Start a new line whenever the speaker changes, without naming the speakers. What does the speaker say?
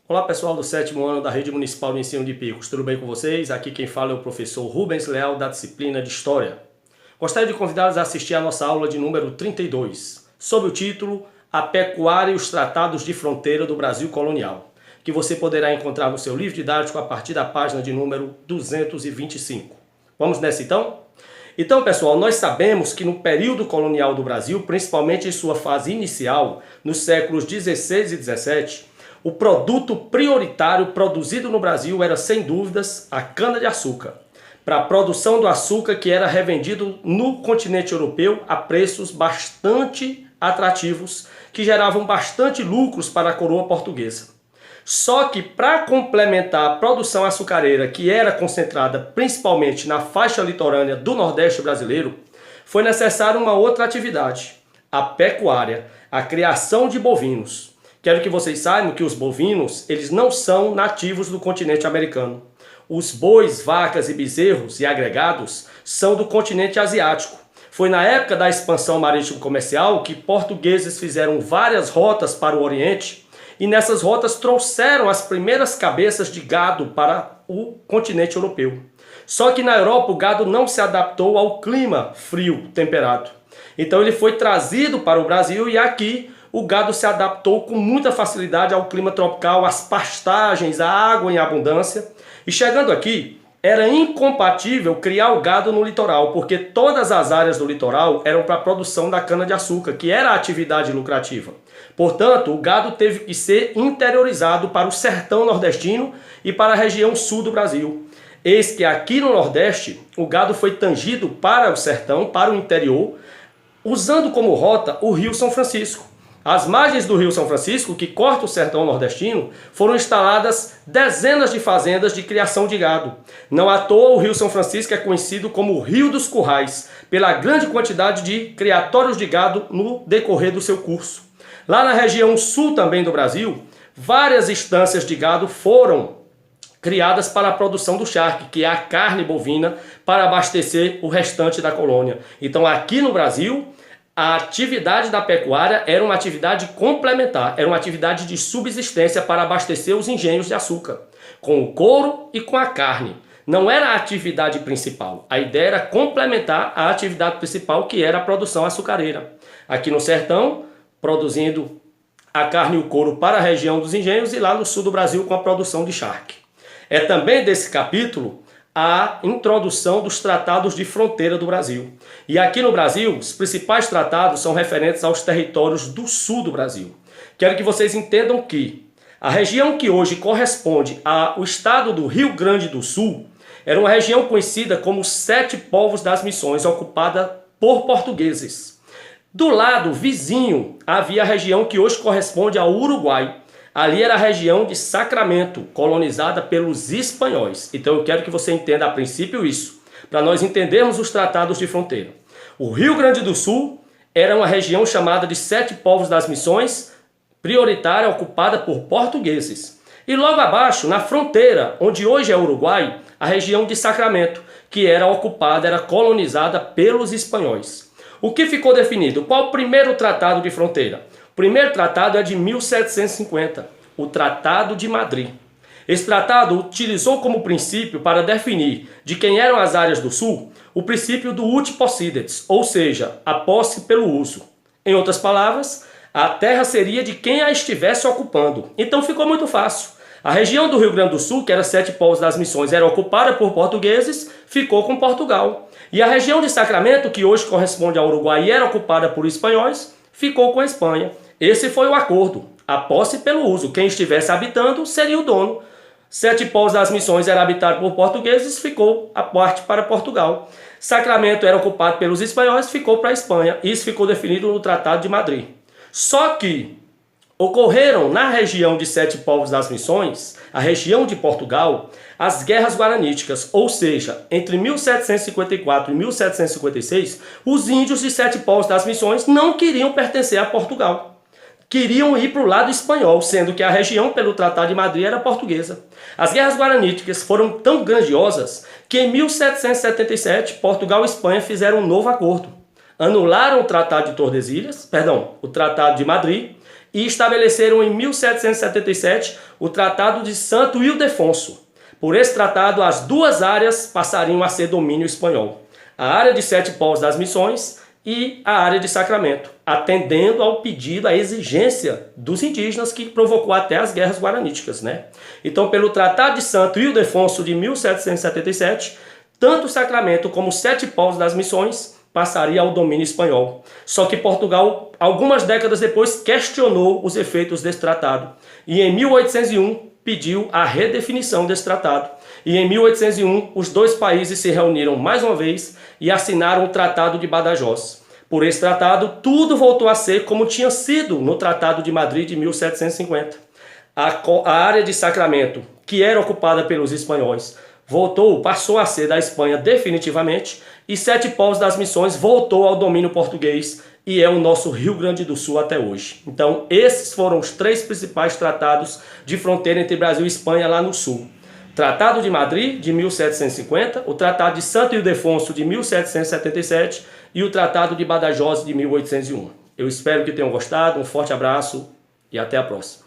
Olá pessoal do 7º ano da Rede Municipal de Ensino de Picos, tudo bem com vocês? Aqui quem fala é o professor Rubens Leal da disciplina de História. Gostaria de convidá-los a assistir a nossa aula de número 32, sob o título A Pecuária e os Tratados de Fronteira do Brasil Colonial, que você poderá encontrar no seu livro didático a partir da página de número 225. Vamos nessa então? Então pessoal, nós sabemos que no período colonial do Brasil, principalmente em sua fase inicial, nos séculos 16 e 17, o produto prioritário produzido no Brasil era, sem dúvidas, a cana-de-açúcar, para a produção do açúcar que era revendido no continente europeu a preços bastante atrativos, que geravam bastante lucros para a coroa portuguesa. Só que para complementar a produção açucareira, que era concentrada principalmente na faixa litorânea do Nordeste brasileiro, foi necessária uma outra atividade, a pecuária, a criação de bovinos. Quero que vocês saibam que os bovinos, eles não são nativos do continente americano. Os bois, vacas e bezerros e agregados são do continente asiático. Foi na época da expansão marítimo comercial que portugueses fizeram várias rotas para o Oriente e nessas rotas trouxeram as primeiras cabeças de gado para o continente europeu. Só que na Europa o gado não se adaptou ao clima frio, temperado. Então ele foi trazido para o Brasil e aqui o gado se adaptou com muita facilidade ao clima tropical, às pastagens, à água em abundância. E chegando aqui, era incompatível criar o gado no litoral, porque todas as áreas do litoral eram para a produção da cana-de-açúcar, que era a atividade lucrativa. Portanto, o gado teve que ser interiorizado para o sertão nordestino e para a região sul do Brasil. Eis que aqui no Nordeste, o gado foi tangido para o sertão, para o interior, usando como rota o Rio São Francisco. Às margens do Rio São Francisco, que corta o sertão nordestino, foram instaladas dezenas de fazendas de criação de gado. Não à toa o Rio São Francisco é conhecido como o Rio dos Currais, pela grande quantidade de criatórios de gado no decorrer do seu curso. Lá na região sul também do Brasil, várias estâncias de gado foram criadas para a produção do charque, que é a carne bovina, para abastecer o restante da colônia. Então aqui no Brasil, a atividade da pecuária era uma atividade complementar, era uma atividade de subsistência para abastecer os engenhos de açúcar, com o couro e com a carne. Não era a atividade principal, a ideia era complementar a atividade principal, que era a produção açucareira. Aqui no sertão, produzindo a carne e o couro para a região dos engenhos e lá no sul do Brasil com a produção de charque. É também desse capítulo a introdução dos tratados de fronteira do Brasil. E aqui no Brasil, os principais tratados são referentes aos territórios do sul do Brasil. Quero que vocês entendam que a região que hoje corresponde ao estado do Rio Grande do Sul era uma região conhecida como Sete Povos das Missões, ocupada por portugueses. Do lado vizinho havia a região que hoje corresponde ao Uruguai. Ali era a região de Sacramento, colonizada pelos espanhóis. Então eu quero que você entenda a princípio isso, para nós entendermos os tratados de fronteira. O Rio Grande do Sul era uma região chamada de Sete Povos das Missões, prioritária, ocupada por portugueses. E logo abaixo, na fronteira, onde hoje é o Uruguai, a região de Sacramento, que era ocupada, era colonizada pelos espanhóis. O que ficou definido? Qual o primeiro tratado de fronteira? O primeiro tratado é de 1750, o Tratado de Madrid. Esse tratado utilizou como princípio para definir de quem eram as áreas do sul o princípio do ut possidetis, ou seja, a posse pelo uso. Em outras palavras, a terra seria de quem a estivesse ocupando. Então ficou muito fácil. A região do Rio Grande do Sul, que era Sete Povos das Missões, era ocupada por portugueses, ficou com Portugal. E a região de Sacramento, que hoje corresponde ao Uruguai e era ocupada por espanhóis, ficou com a Espanha. Esse foi o acordo, a posse pelo uso. Quem estivesse habitando seria o dono. Sete Povos das Missões era habitado por portugueses, ficou a parte para Portugal. Sacramento era ocupado pelos espanhóis, ficou para a Espanha. Isso ficou definido no Tratado de Madrid. Só que ocorreram na região de Sete Povos das Missões, a região de Portugal, as guerras guaraníticas, ou seja, entre 1754 e 1756, os índios de Sete Povos das Missões não queriam pertencer a Portugal. Queriam ir para o lado espanhol, sendo que a região pelo Tratado de Madrid era portuguesa. As guerras guaraníticas foram tão grandiosas que em 1777 Portugal e Espanha fizeram um novo acordo. Anularam o Tratado de Tordesilhas, o Tratado de Madrid, e estabeleceram em 1777 o Tratado de Santo Ildefonso. Por esse tratado, as duas áreas passariam a ser domínio espanhol: a área de Sete Povos das Missões e a área de Sacramento, atendendo ao pedido, à exigência dos indígenas, que provocou até as guerras guaraníticas, né? Então, pelo Tratado de Santo Ildefonso de 1777, tanto o Sacramento como os Sete Povos das Missões passaria ao domínio espanhol. Só que Portugal, algumas décadas depois, questionou os efeitos desse tratado e em 1801 pediu a redefinição desse tratado. E em 1801 os dois países se reuniram mais uma vez e assinaram o Tratado de Badajoz. Por esse tratado, tudo voltou a ser como tinha sido no Tratado de Madrid de 1750. A área de Sacramento, que era ocupada pelos espanhóis, passou a ser da Espanha definitivamente, e Sete Povos das Missões voltou ao domínio português e é o nosso Rio Grande do Sul até hoje. Então, esses foram os três principais tratados de fronteira entre Brasil e Espanha lá no sul. Tratado de Madrid, de 1750, o Tratado de Santo Ildefonso, de 1777 e o Tratado de Badajoz, de 1801. Eu espero que tenham gostado, um forte abraço e até a próxima.